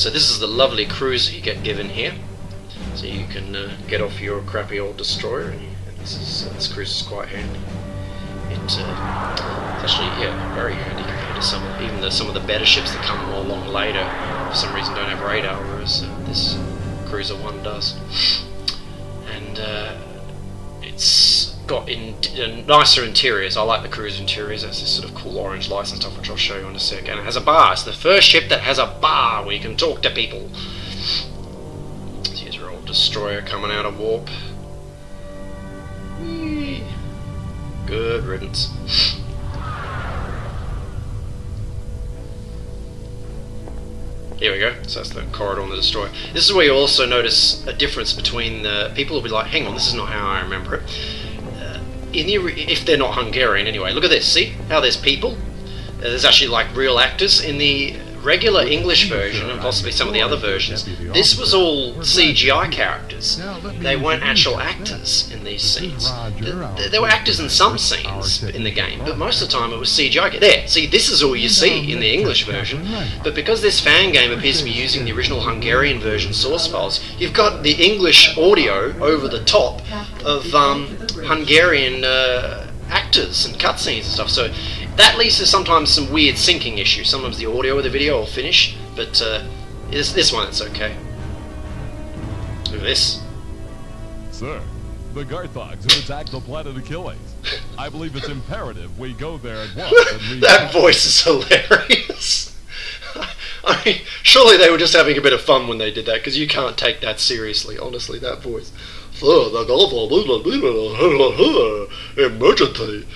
So this is the lovely cruiser you get given here. So you can get off your crappy old destroyer, and this cruiser is quite handy. It's actually, yeah, very handy compared to some of the better ships that come along later. For some reason, don't have radar, whereas this cruiser one does. And it's got nicer interiors. I like the cruiser interiors. That's this sort of cool orange lights and stuff, which I'll show you in a sec. And it has a bar. It's the first ship that has a bar where you can talk to people. So here's your old destroyer coming out of warp. Whee. Good riddance. Here we go, so that's the corridor on the destroyer. This is where you also notice a difference between the people will be like, hang on, this is not how I remember it. If they're not Hungarian anyway. Look at this, see how there's people? There's actually like real actors in the regular English version and possibly some of the other versions. This was all CGI characters. They weren't actual actors in these scenes. There were actors in some scenes in the game, but most of the time it was CGI. There, see, this is all you see in the English version, but because this fan game appears to be using the original Hungarian version source files, you've got the English audio over the top of Hungarian actors and cutscenes and stuff. So that leads to sometimes some weird syncing issues. Sometimes the audio of the video will finish, but this one it's okay. Look at this. Sir, the Garthogs have attacked the planet Achilles. I believe it's imperative we go there at once. And that voice is hilarious. I mean, surely they were just having a bit of fun when they did that, because you can't take that seriously, honestly, that voice. Emergency.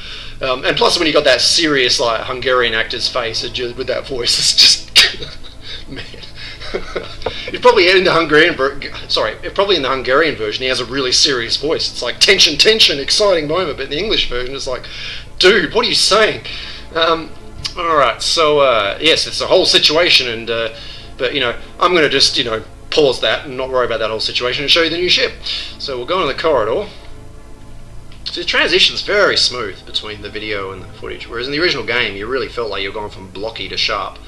And plus, when you got that serious, like, Hungarian actor's face with that voice, it's just man. It's probably in the Hungarian version he has a really serious voice. It's like tension, tension, exciting moment. But in the English version, it's like, dude, what are you saying? All right, so yes, it's a whole situation, and but you know, I'm going to just pause that and not worry about that whole situation and show you the new ship. So we'll go into the corridor. So the transition's very smooth between the video and the footage, whereas in the original game you really felt like you were going from blocky to sharp.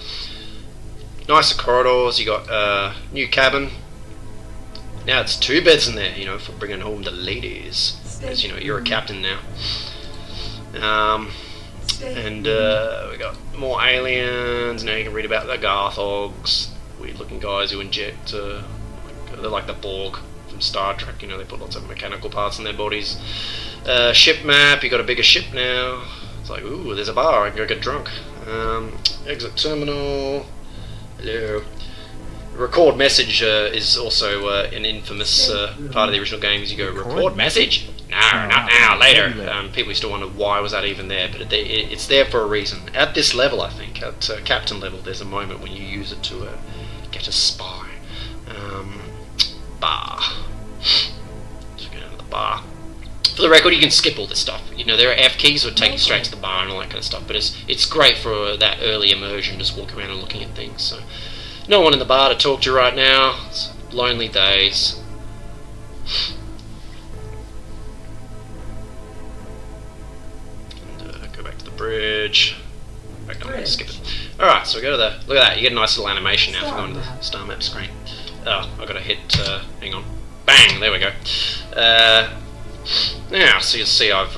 Nicer corridors, you got new cabin. Now it's 2 beds in there, for bringing home the ladies. As you're a captain now. And we got more aliens. Now you can read about the Garthogs, weird looking guys who inject, they're like the Borg from Star Trek, they put lots of mechanical parts in their bodies. Ship map, you got a bigger ship now. It's like, ooh, there's a bar, I can go get drunk. Exit terminal. Hello. Record message is also an infamous part of the original game. Is you go, record message? No, not now, later. People used to wonder why was that even there, but it's there for a reason. At this level, I think, at captain level, there's a moment when you use it to get a spy. Bar. Let's go down to the bar. For the record, you can skip all this stuff. There are F keys that would take you straight to the bar and all that kind of stuff, but it's great for that early immersion, just walking around and looking at things. So, no one in the bar to talk to right now. It's lonely days. And go back to the bridge. Back down, skip it. Alright, so we go to look at that, you get a nice little animation now for going to the Starmap screen. Oh, I've got to hit, hang on. Bang, there we go. Now, so you'll see I've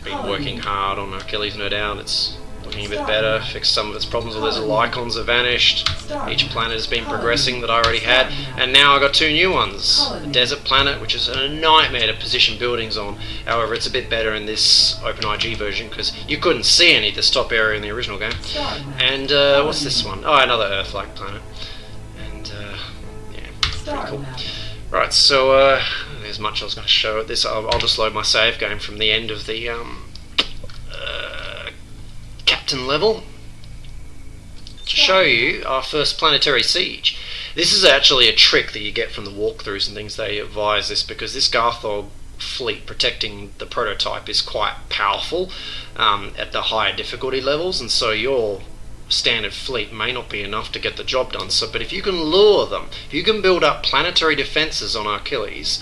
been working hard on Achilles, no doubt. It's looking a bit better, fixed some of its problems. All those little icons have vanished. Each planet has been progressing that I already had. And now I've got 2 new ones. The desert planet, which is a nightmare to position buildings on. However, it's a bit better in this OpenIG version, because you couldn't see any of this top area in the original game. And what's this one? Oh, another Earth-like planet. And yeah, pretty cool. Right, so there's much I was going to show at this. I'll just load my save game from the end of the captain level to show you our first planetary siege. This is actually a trick that you get from the walkthroughs and things. They advise this because this Garthog fleet protecting the prototype is quite powerful at the higher difficulty levels, and so your standard fleet may not be enough to get the job done. So, but if you can lure them, if you can build up planetary defenses on Achilles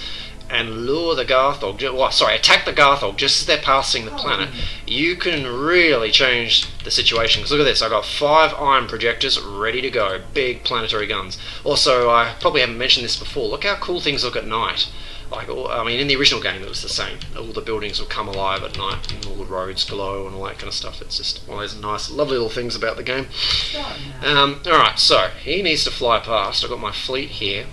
and lure the Garthog, well, sorry, attack the Garthog just as they're passing the planet, you can really change the situation. Because look at this, I got 5 iron projectors ready to go, big planetary guns. Also, I probably haven't mentioned this before, look how cool things look at night. Like, I mean, in the original game it was the same. All the buildings will come alive at night, and all the roads glow and all that kind of stuff. It's just one of those nice, lovely little things about the game. Alright, so he needs to fly past. I've got my fleet here,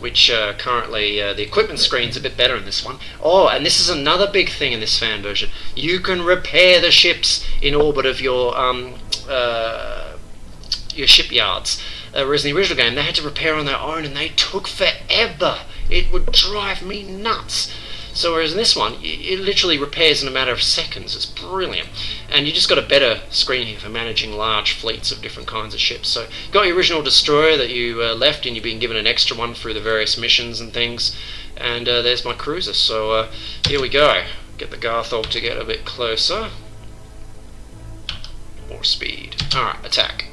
which currently the equipment screen's a bit better in this one. Oh, and this is another big thing in this fan version. You can repair the ships in orbit of your shipyards. Whereas in the original game, they had to repair on their own, and they took forever. It would drive me nuts. So whereas in this one, it literally repairs in a matter of seconds. It's brilliant. And you just got a better screen here for managing large fleets of different kinds of ships. So you got your original destroyer that you left, and you've been given an extra one through the various missions and things. And there's my cruiser. So here we go. Get the Garthog to get a bit closer. More speed. Alright, attack.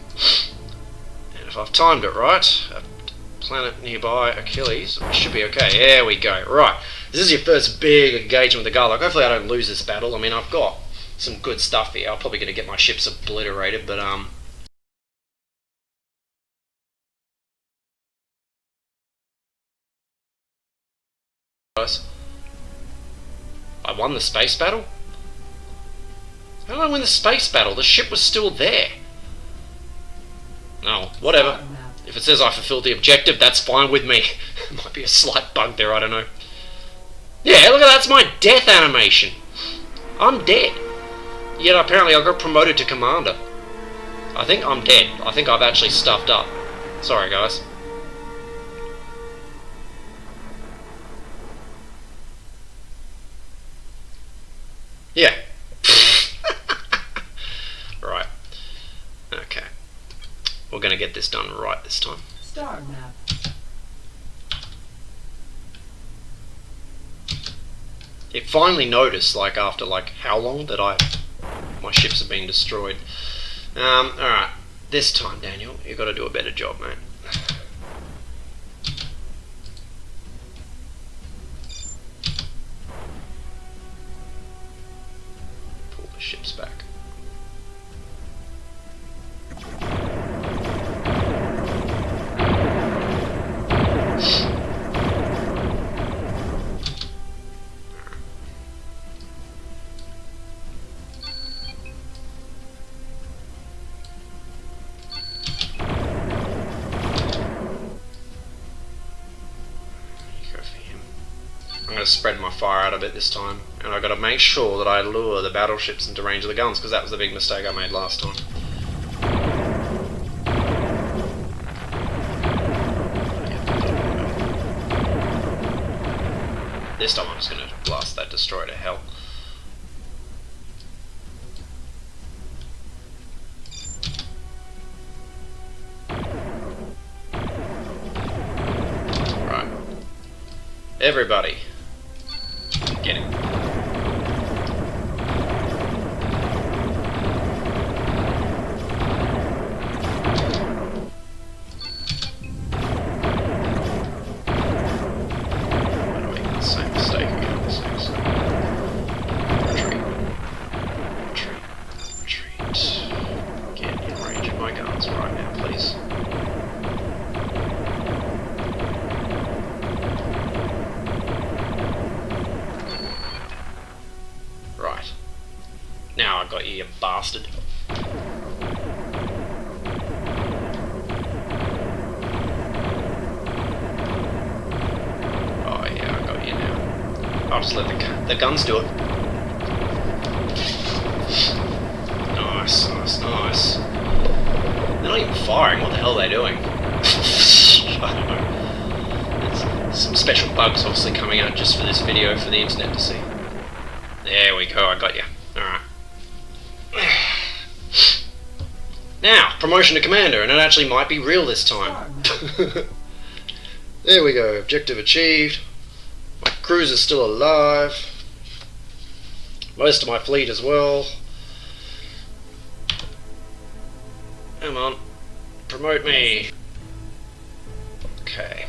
And if I've timed it right, a planet nearby, Achilles, we should be okay. There we go. Right. This is your first big engagement with the Garthog. Hopefully I don't lose this battle. I mean, I've got some good stuff here. I'm probably going to get my ships obliterated, but I won the space battle? How did I win the space battle? The ship was still there. No, whatever. If it says I fulfilled the objective, that's fine with me. Might be a slight bug there, I don't know. Yeah, look at that, that's my death animation. I'm dead. Yet apparently I got promoted to commander. I think I'm dead. I think I've actually stuffed up. Sorry, guys. Yeah. Right. Okay. We're going to get this done right this time. Starmap. It finally noticed, like after like how long that my ships have been destroyed. Alright. This time, Daniel, you've got to do a better job, mate. Pull the ships back. Spread my fire out a bit this time, and I've got to make sure that I lure the battleships into range of the guns, because that was the big mistake I made last time. This time I'm just going to blast that destroyer to hell. Right. Everybody. Get him. I'm gonna make the same mistake again. Retreat. Retreat. Retreat. Get in range of my guns right now, please. Now I got you, you bastard. Oh yeah, I got you now. I'll just let the guns do it. Nice, nice, nice. They're not even firing, what the hell are they doing? I don't know. There's some special bugs obviously coming out just for this video for the internet to see. There we go, I got you. Alright. Now, promotion to commander, and it actually might be real this time. There we go, objective achieved. My cruiser's still alive. Most of my fleet as well. Come on, promote me. Okay.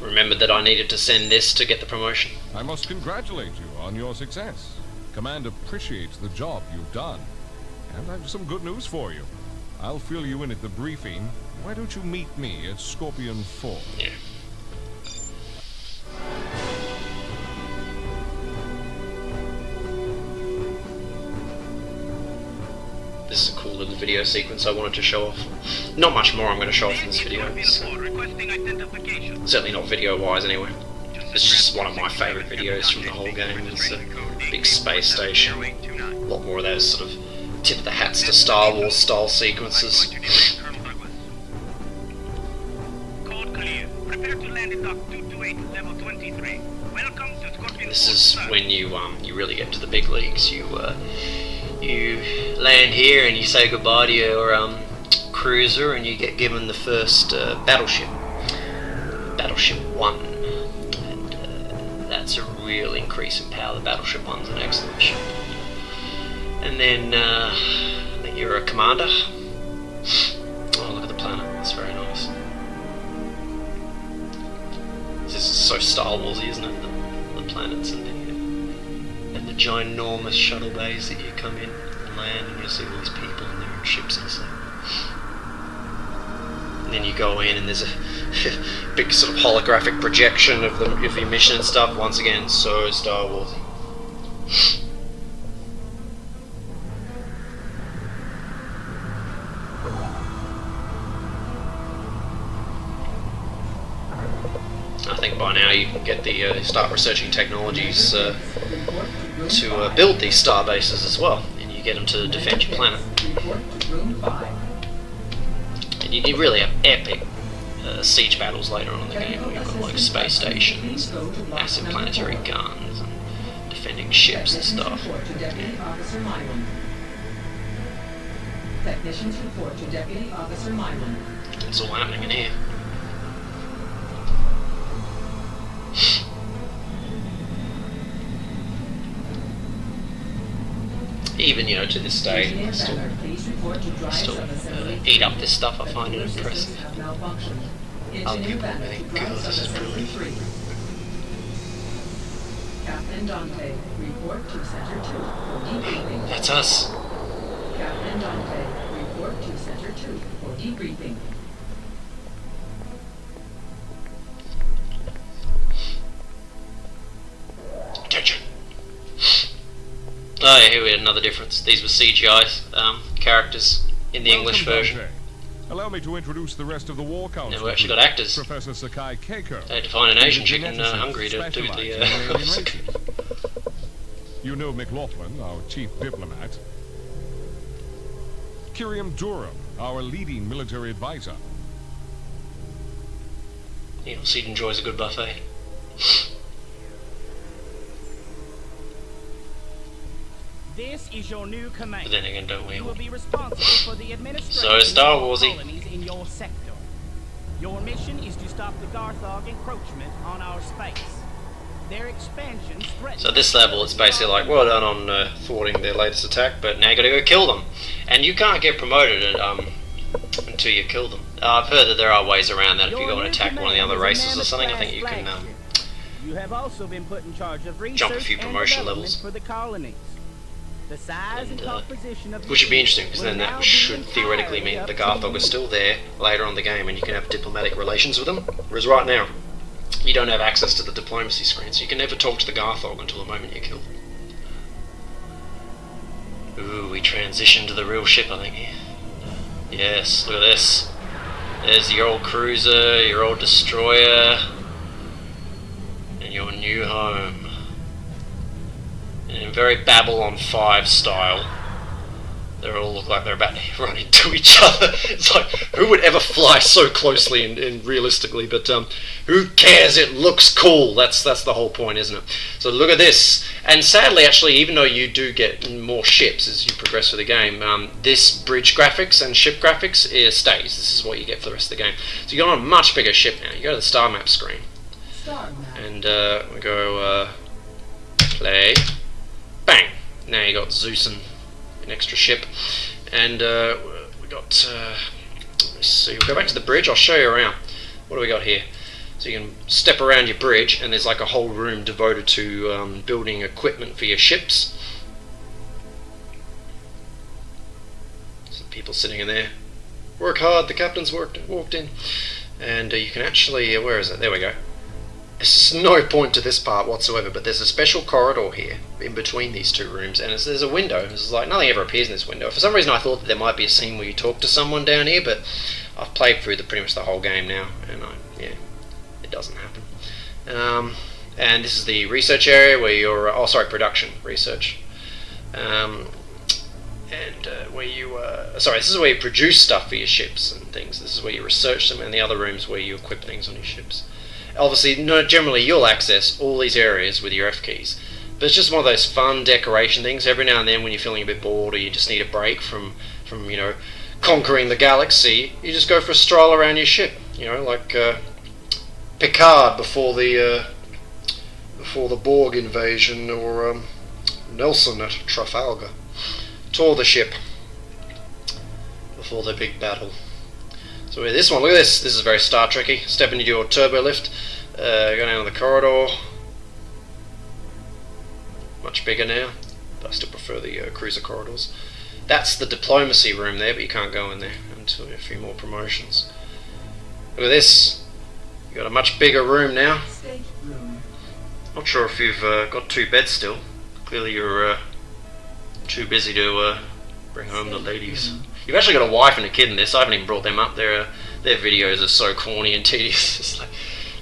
remembered that I needed to send this to get the promotion. I must congratulate you on your success. Command appreciates the job you've done. And I've some good news for you. I'll fill you in at the briefing. Why don't you meet me at Scrpion 4? Yeah. This is a cool little video sequence I wanted to show off. Not much more I'm going to show off in this video. Certainly not video-wise anyway. It's just one of my favourite videos from the whole game. It's a big space station. A lot more of those sort of tip the hats to Star Wars style sequences. This is when you really get to the big leagues. You land here and you say goodbye to your cruiser, and you get given the first battleship, Battleship 1, and that's a real increase in power. The Battleship 1's an excellent ship. And then I think you're a commander. Oh, look at the planet, it's very nice. This is so Star Warsy, isn't it? The planets and the ginormous shuttle bays that you come in and land, and you see all these people and their ships and stuff. And then you go in and there's a big sort of holographic projection of your mission and stuff. Once again, so Star Warsy. I think by now you can get the start researching technologies to build these star bases as well, and you get them to defend your planet. And you really have epic siege battles later on in the game. You've got like space stations, massive planetary guns, and defending ships and stuff. Technicians report to Deputy Officer Myron. It's all happening in here. Even, you know, to this day, I still eat up this stuff. I find it impressive. Other people think, God, this is brilliant. Captain Dante, report to Center 2 for debriefing. That's us. Captain Dante, report to Center 2 for debriefing. Attention. Oh yeah, here we had another difference. These were CGI characters in the English version. Dante. Allow me to introduce the rest of the War Council. Now we actually got actors. Professor Sakai Keiko. They had to find an Asian chick in Hungary to do the... You know McLaughlin, our chief diplomat. Kiriam Durham, our leading military advisor. You know, Seed enjoys a good buffet. This is your new command. But then again, don't we You all? will be responsible for the administration So Star of Warsy. colonies in your sector. Your mission is to stop the Garthog encroachment on our space. Their expansion threatens. So this level, it's basically like, well done on thwarting their latest attack, but now you gotta go kill them. And you can't get promoted until you kill them. I've heard that there are ways around that. If you go and attack one of the other races or something, I think you can You have also been put in charge of research jump a few and promotion development levels. for the colonies. The size and composition of Which would be interesting, because will then now that be should theoretically mean entirely the up to Garthog you. are still there later on in the game, and you can have diplomatic relations with them. Whereas right now, you don't have access to the diplomacy screen, so you can never talk to the Garthog until the moment you kill them. Ooh, we transitioned to the real ship, I think, here. Yes, look at this. There's your old cruiser, your old destroyer, and your new home. In very Babylon 5 style. They all look like they're about to run into each other. It's like, who would ever fly so closely and realistically? But who cares? It looks cool. That's the whole point, isn't it? So look at this. And sadly, actually, even though you do get more ships as you progress through the game, this bridge graphics and ship graphics stays. This is what you get for the rest of the game. So you got on a much bigger ship now. You go to the star map screen, and we go play. Bang! Now you got Zeus and an extra ship, and we got. Let's see. We'll go back to the bridge. I'll show you around. What do we got here? So you can step around your bridge, and there's like a whole room devoted to building equipment for your ships. Some people sitting in there. Work hard, the captain's walked in. And you can actually, where is it? There we go. There's no point to this part whatsoever, but there's a special corridor here in between these two rooms, and there's a window. It's like nothing ever appears in this window. For some reason I thought that there might be a scene where you talk to someone down here, but I've played through pretty much the whole game now, and yeah, it doesn't happen. And this is the research area where you're, production research. Where you, this is where you produce stuff for your ships and things. This is where you research them, and the other rooms where you equip things on your ships. Obviously, generally you'll access all these areas with your F keys, but it's just one of those fun decoration things. Every now and then, when you're feeling a bit bored or you just need a break from conquering the galaxy, you just go for a stroll around your ship. Like Picard before the Borg invasion, or Nelson at Trafalgar. Tour the ship before the big battle. So with this one, look at this. This is very Star Trek-y. Step into your turbo lift, go down the corridor. Much bigger now, but I still prefer the cruiser corridors. That's the diplomacy room there, but you can't go in there until a few more promotions. Look at this. You've got a much bigger room now. Not sure if you've got 2 beds still. Clearly you're too busy to bring home the ladies. You've actually got a wife and a kid in this. I haven't even brought them up. Their videos are so corny and tedious. It's like,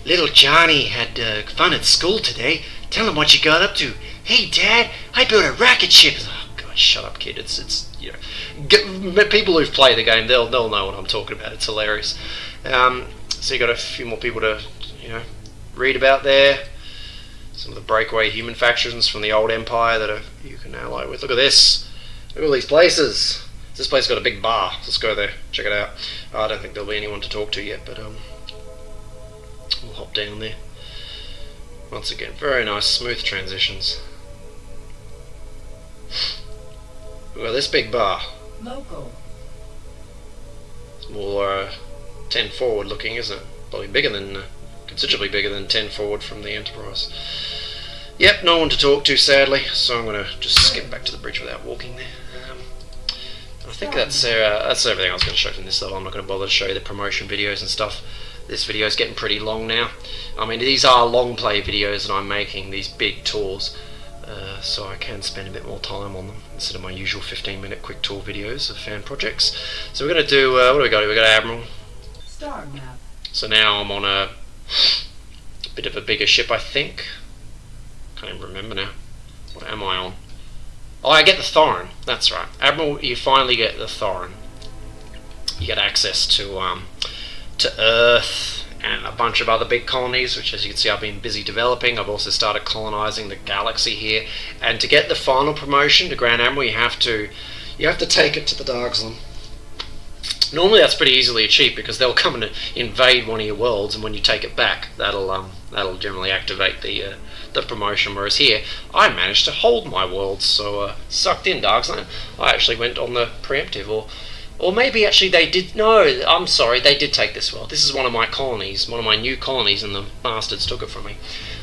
little Johnny had fun at school today. Tell him what you got up to. Hey Dad, I built a rocket ship. Oh God, shut up, kid. It's people who've played the game, they'll know what I'm talking about. It's hilarious. So you got a few more people to read about there. Some of the breakaway human factions from the old empire that you can ally with. Look at this. Look at all these places. This place got a big bar. Let's go there. Check it out. I don't think there'll be anyone to talk to yet, but we'll hop down there. Once again, very nice, smooth transitions. Look at this big bar. Local. It's more 10 forward looking, isn't it? Probably bigger than, considerably bigger than 10 forward from the Enterprise. Yep, no one to talk to, sadly, so I'm going to just skip back to the bridge without walking there. I think that's everything I was going to show from this level. I'm not going to bother to show you the promotion videos and stuff. This video is getting pretty long now. I mean, these are long play videos that I'm making, these big tours, so I can spend a bit more time on them instead of my usual 15-minute quick tour videos of fan projects. So we're going to do, what do we got? We got Admiral. Starmap. So now I'm on a bit of a bigger ship, I think. Can't even remember now. What am I on? Oh, I get the Thorin. That's right. Admiral, you finally get the Thorin. You get access to Earth and a bunch of other big colonies, which, as you can see, I've been busy developing. I've also started colonizing the galaxy here. And to get the final promotion to Grand Admiral, you have to take it to the Dargslan. Normally that's pretty easily achieved because they'll come and invade one of your worlds, and when you take it back, that'll generally activate the promotion. Whereas here, I managed to hold my worlds, so sucked in, Dargslan. I actually went on the preemptive, or maybe actually they did. No, I'm sorry, they did take this world. This is one of my colonies, one of my new colonies, and the bastards took it from me.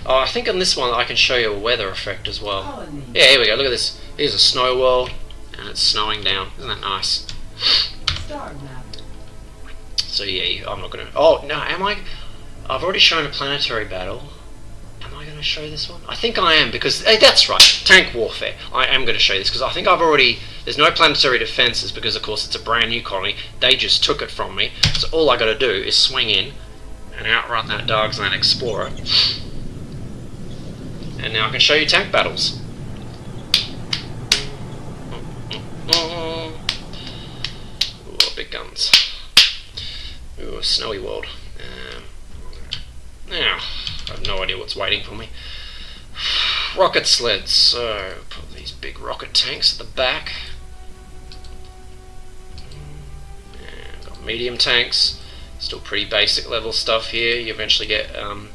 I think on this one I can show you a weather effect as well. Colony. Yeah, here we go. Look at this. Here's a snow world, and it's snowing down. Isn't that nice? Starmap. So yeah, I'm not gonna. Oh no, am I? I've already shown a planetary battle. Am I going to show this one? I think I am, because hey, that's right, tank warfare. I am going to show this because I think I've already. There's no planetary defenses because, of course, it's a brand new colony. They just took it from me. So all I got to do is swing in and outrun that Dargslan Explorer. And now I can show you tank battles. Ooh, big guns. Ooh, a snowy world. Now, I have no idea what's waiting for me. Rocket sleds. So, put these big rocket tanks at the back. And got medium tanks. Still pretty basic level stuff here. You eventually get, you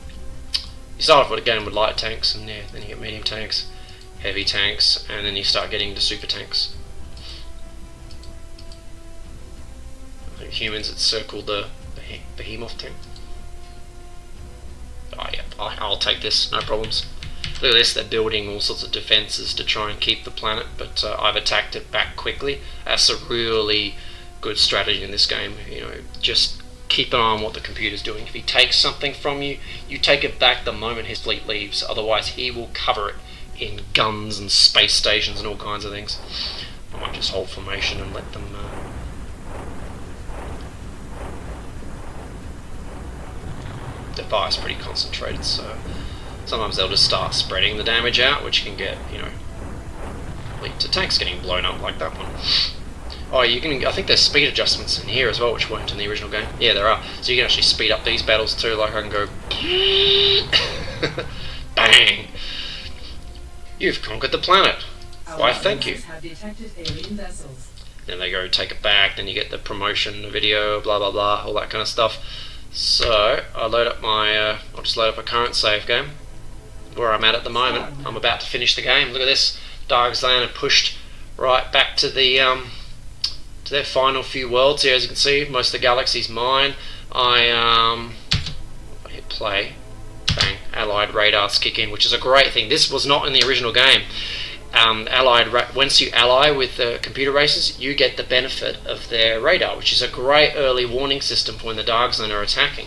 start off with a game with light tanks, and yeah, then you get medium tanks, heavy tanks, and then you start getting into super tanks. I think humans had circled the behemoth tank. I'll take this, no problems. Look at this, they're building all sorts of defences to try and keep the planet, but I've attacked it back quickly. That's a really good strategy in this game. You know, just keep an eye on what the computer's doing. If he takes something from you, you take it back the moment his fleet leaves. Otherwise, he will cover it in guns and space stations and all kinds of things. I might just hold formation and let them... The fire's pretty concentrated, so sometimes they'll just start spreading the damage out, which can get, you know, lead to tanks getting blown up like that one. Oh, you can. I think there's speed adjustments in here as well, which weren't in the original game. Yeah, there are. So you can actually speed up these battles too. Like I can go, bang! You've conquered the planet. Why, thank you. Then they go take it back. Then you get the promotion, the video, blah blah blah, all that kind of stuff. So I load up my. I'll just load up a current save game where I'm at the moment. I'm about to finish the game. Look at this. Dargslan have pushed right back to the to their final few worlds here. As you can see, most of the galaxy's mine. I hit play, bang, allied radars kick in, which is a great thing. This was not in the original game. Once you ally with the computer races, you get the benefit of their radar, which is a great early warning system for when the Dargslan are attacking.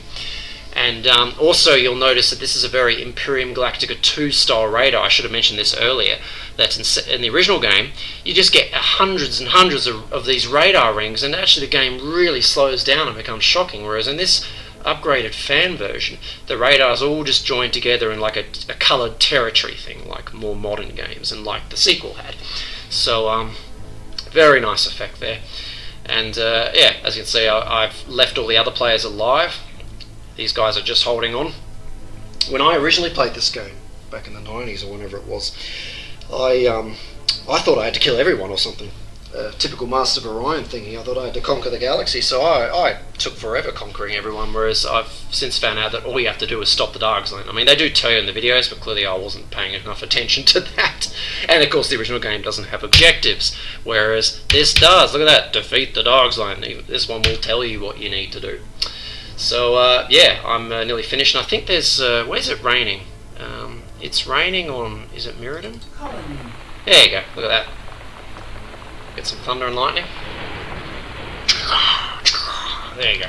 And also you'll notice that this is a very Imperium Galactica 2 style radar. I should have mentioned this earlier, that in the original game you just get hundreds and hundreds of these radar rings, and actually the game really slows down and becomes shocking, whereas in this upgraded fan version the radars all just join together in like a coloured territory thing, like more modern games and like the sequel had. So very nice effect there. And yeah, as you can see, I've left all the other players alive. These guys are just holding on. When I originally played this game back in the 90s or whenever it was, I thought I had to kill everyone or something. Typical Master of Orion thingy. I thought I had to conquer the galaxy, so I took forever conquering everyone, whereas I've since found out that all you have to do is stop the Dargslan. I mean, they do tell you in the videos, but clearly I wasn't paying enough attention to that. And of course the original game doesn't have objectives, whereas this does. Look at that, defeat the Dargslan. This one will tell you what you need to do. So yeah, I'm nearly finished, and I think there's, where's it raining? It's raining on, is it Mirrodin? There you go, look at that. Get some thunder and lightning. There you go.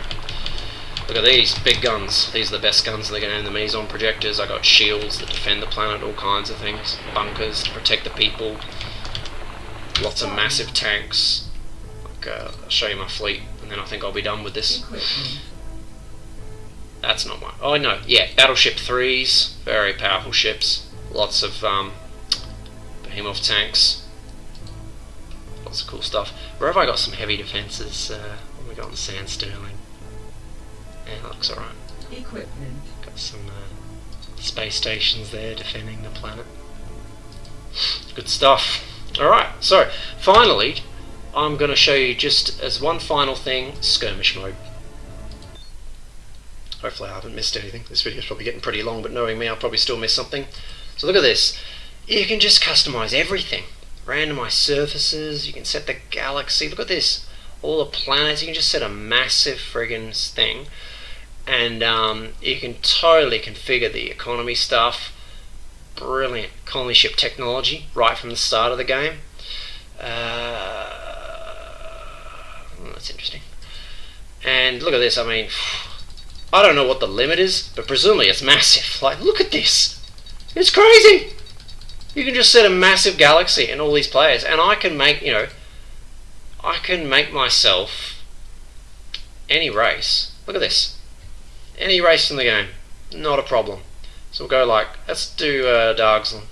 Look at these big guns. These are the best guns in the game. The meson projectors. I got shields that defend the planet, all kinds of things. Bunkers to protect the people. Lots of massive tanks. Like, I'll show you my fleet, and then I think I'll be done with this. That's not mine. Oh no, yeah, Battleship 3s. Very powerful ships. Lots of behemoth tanks. Lots of cool stuff. Where have I got some heavy defences? What have we got in Sand Sterling? Yeah, that looks alright. Equipment. Got some space stations there defending the planet. Good stuff. Alright, so finally I'm going to show you, just as one final thing, skirmish mode. Hopefully I haven't missed anything. This video's probably getting pretty long, but knowing me I'll probably still miss something. So look at this. You can just customise everything. Randomize surfaces, you can set the galaxy, look at this, all the planets. You can just set a massive friggin' thing, and you can totally configure the economy stuff. Brilliant colony ship technology right from the start of the game. That's interesting. And look at this, I mean, I don't know what the limit is, but presumably it's massive. Like, look at this, it's crazy. You can just set a massive galaxy and all these players, and I can make, you know, I can make myself any race. Look at this. Any race in the game. Not a problem. So we'll go like, let's do Dargslan.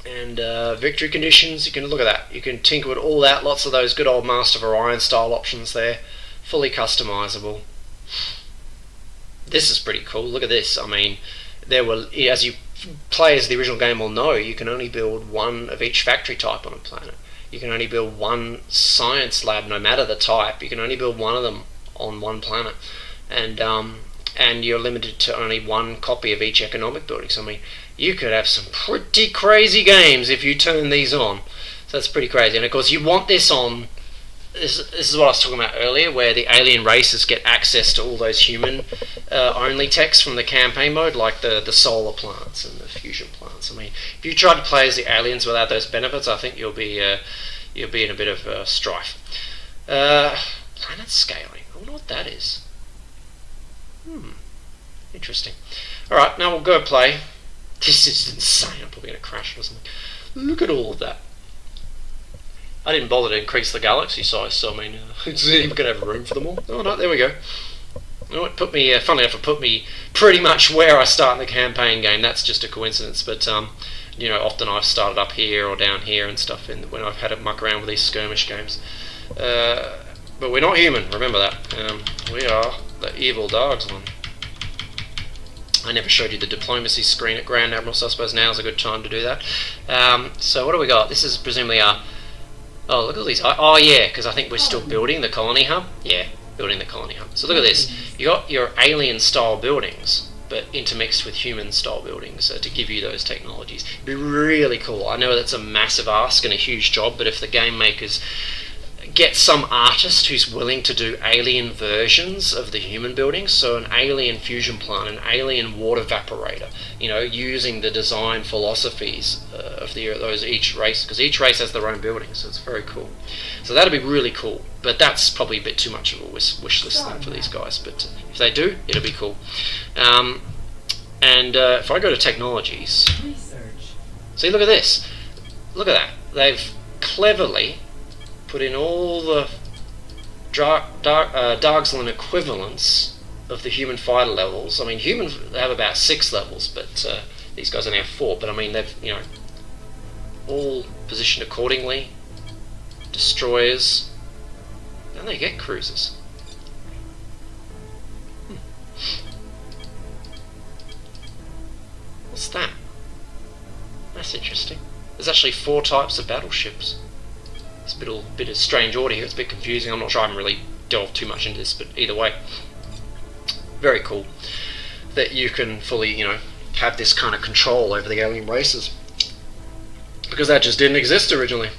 And victory conditions, you can look at that. You can tinker with all that. Lots of those good old Master of Orion style options there. Fully customizable. This is pretty cool. Look at this. I mean, there were, as you players of the original game will know, you can only build one of each factory type on a planet. You can only build one science lab, no matter the type. You can only build one of them on one planet, and you're limited to only one copy of each economic building. So I mean, you could have some pretty crazy games if you turn these on. So that's pretty crazy. And of course, you want this on this is what I was talking about earlier, where the alien races get access to all those human only techs from the campaign mode, like the solar plants and the fusion plants. I mean, if you tried to play as the aliens without those benefits, I think you'll be in a bit of strife. Planet scaling. I wonder what that is. Interesting. Alright, now we'll go play. This is insane. I'm probably going to crash or something. Look at all of that. I didn't bother to increase the galaxy size, so I mean, it's even going to have room for them all. Oh no, there we go. You know, it put me, funnily enough, it put me pretty much where I start in the campaign game. That's just a coincidence, but you know, often I've started up here or down here and stuff when I've had to muck around with these skirmish games. But we're not human, remember that. We are the evil Dargslan. I never showed you the diplomacy screen at Grand Admiral, so I suppose now is a good time to do that. So what do we got? This is presumably our... Oh, look at these. Oh yeah, because I think we're still building the colony hub. Yeah, building the colony hub. So look at this. You got your alien style buildings, but intermixed with human style buildings to give you those technologies. It'd be really cool. I know that's a massive ask and a huge job, but if the game makers get some artist who's willing to do alien versions of the human buildings, so an alien fusion plant, an alien water evaporator, you know, using the design philosophies of those each race, because each race has their own buildings, so it's very cool. So that'd be really cool, but that's probably a bit too much of a wish list thing for these guys, but if they do, it'll be cool. If I go to technologies, see, look at this, look at that, they've cleverly put in all the Dargslan equivalents of the human fighter levels. I mean, humans have about 6 levels, but these guys only have 4. But I mean, they've, you know, all positioned accordingly. Destroyers, and they get cruisers. What's that? That's interesting. There's actually 4 types of battleships. It's a bit of strange order here, it's a bit confusing, I'm not sure, I haven't really delved too much into this, but either way, very cool that you can fully, you know, have this kind of control over the alien races, because that just didn't exist originally.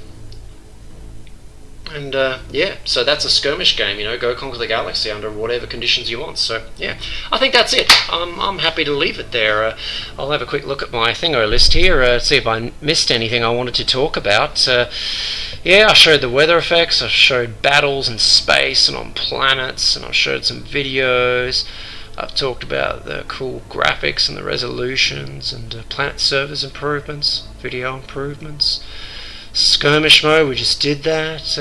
And yeah, so that's a skirmish game, you know, go conquer the galaxy under whatever conditions you want. So yeah, I think that's it. I'm happy to leave it there. I'll have a quick look at my thingo list here, see if I missed anything I wanted to talk about. Yeah, I showed the weather effects, I showed battles in space and on planets, and I showed some videos. I've talked about the cool graphics and the resolutions and planet servers improvements, video improvements. Skirmish mode, we just did that.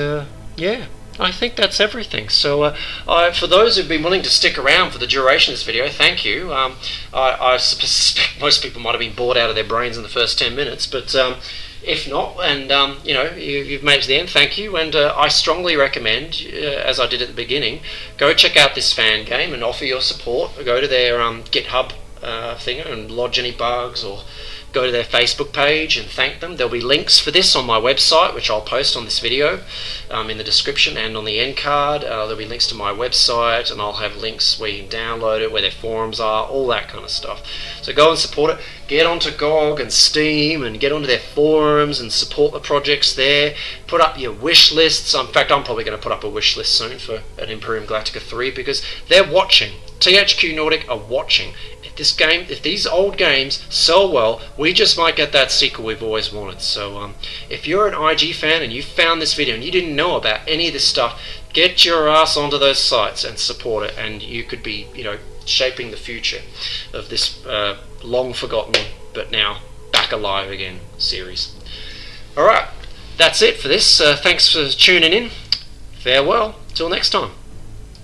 Yeah, I think that's everything. So for those who've been willing to stick around for the duration of this video, thank you. I suspect most people might have been bored out of their brains in the first 10 minutes, but if not, and you know, you've made it to the end, thank you. And I strongly recommend, as I did at the beginning, go check out this fan game and offer your support. Go to their GitHub thing and lodge any bugs, or go to their Facebook page and thank them. There'll be links for this on my website, which I'll post on this video in the description and on the end card. There'll be links to my website, and I'll have links where you can download it, where their forums are, all that kind of stuff. So go and support it. Get onto GOG and Steam and get onto their forums and support the projects there. Put up your wish lists. In fact, I'm probably going to put up a wish list soon for an Imperium Galactica 3, because they're watching. THQ Nordic are watching. If these old games sell well, we just might get that sequel we've always wanted. So if you're an IG fan and you found this video and you didn't know about any of this stuff, get your ass onto those sites and support it, and you could be, you know, shaping the future of this long forgotten but now back alive again series. Alright, that's it for this. Thanks for tuning in. Farewell, till next time.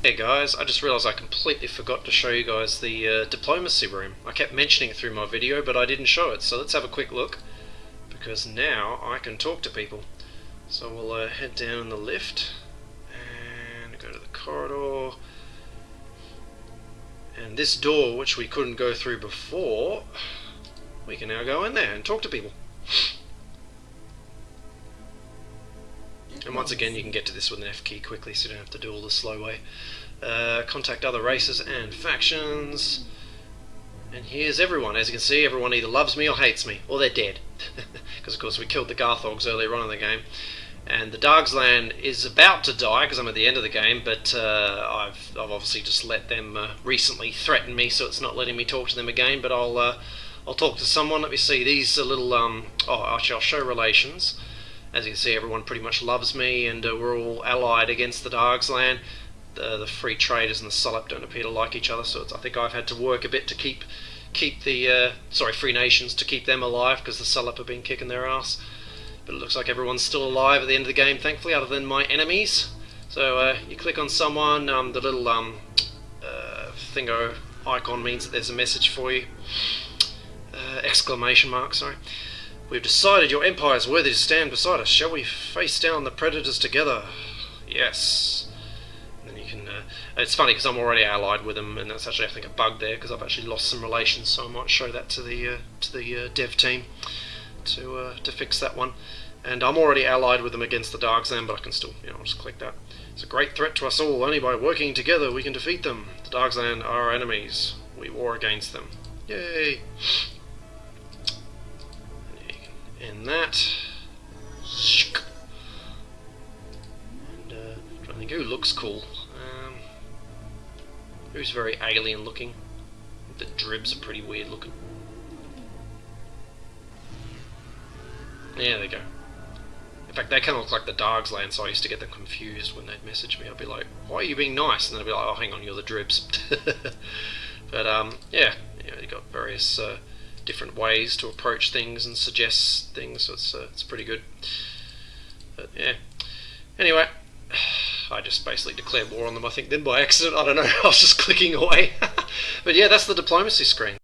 Hey guys, I just realised I completely forgot to show you guys the diplomacy room. I kept mentioning it through my video, but I didn't show it, so let's have a quick look, because now I can talk to people. So we'll head down the lift and go to the corridor, and this door, which we couldn't go through before, we can now go in there and talk to people. And once again, you can get to this with an F key quickly, so you don't have to do all the slow way. Contact other races and factions. And here's everyone. As you can see, everyone either loves me or hates me, or they're dead. Because of course we killed the Garthogs earlier on in the game. And the Dargslan is about to die because I'm at the end of the game, but I've obviously just let them recently threaten me, so it's not letting me talk to them again. But I'll talk to someone. Let me see. These are little actually I'll show relations. As you can see, everyone pretty much loves me, and we're all allied against the Dargslan. The free traders and the Sullup don't appear to like each other, so I think I've had to work a bit to keep the free nations, to keep them alive, because the Sullup have been kicking their ass. But it looks like everyone's still alive at the end of the game, thankfully, other than my enemies. So you click on someone, the little thingo icon means that there's a message for you. Exclamation mark, sorry. We've decided your empire is worthy to stand beside us. Shall we face down the predators together? Yes. And then you can. It's funny because I'm already allied with them, and that's actually I think a bug there because I've actually lost some relations. So I might show that to the dev team to fix that one. And I'm already allied with them against the Dargslan, but I can still, I'll just click that. It's a great threat to us all. Only by working together we can defeat them. The Dargslan are our enemies. We war against them. Yay! In that, and I'm trying to think who looks cool. Who's very alien looking? The dribs are pretty weird looking. Yeah, there you go. In fact, they kind of look like the Dargslan, so I used to get them confused when they'd message me. I'd be like, "Why are you being nice?" And they'd be like, "Oh, hang on, you're the dribs." But yeah, you got various. Different ways to approach things and suggest things, so it's pretty good. But yeah. Anyway, I just basically declared war on them, I think, then by accident. I don't know, I was just clicking away. But yeah, that's the diplomacy screen.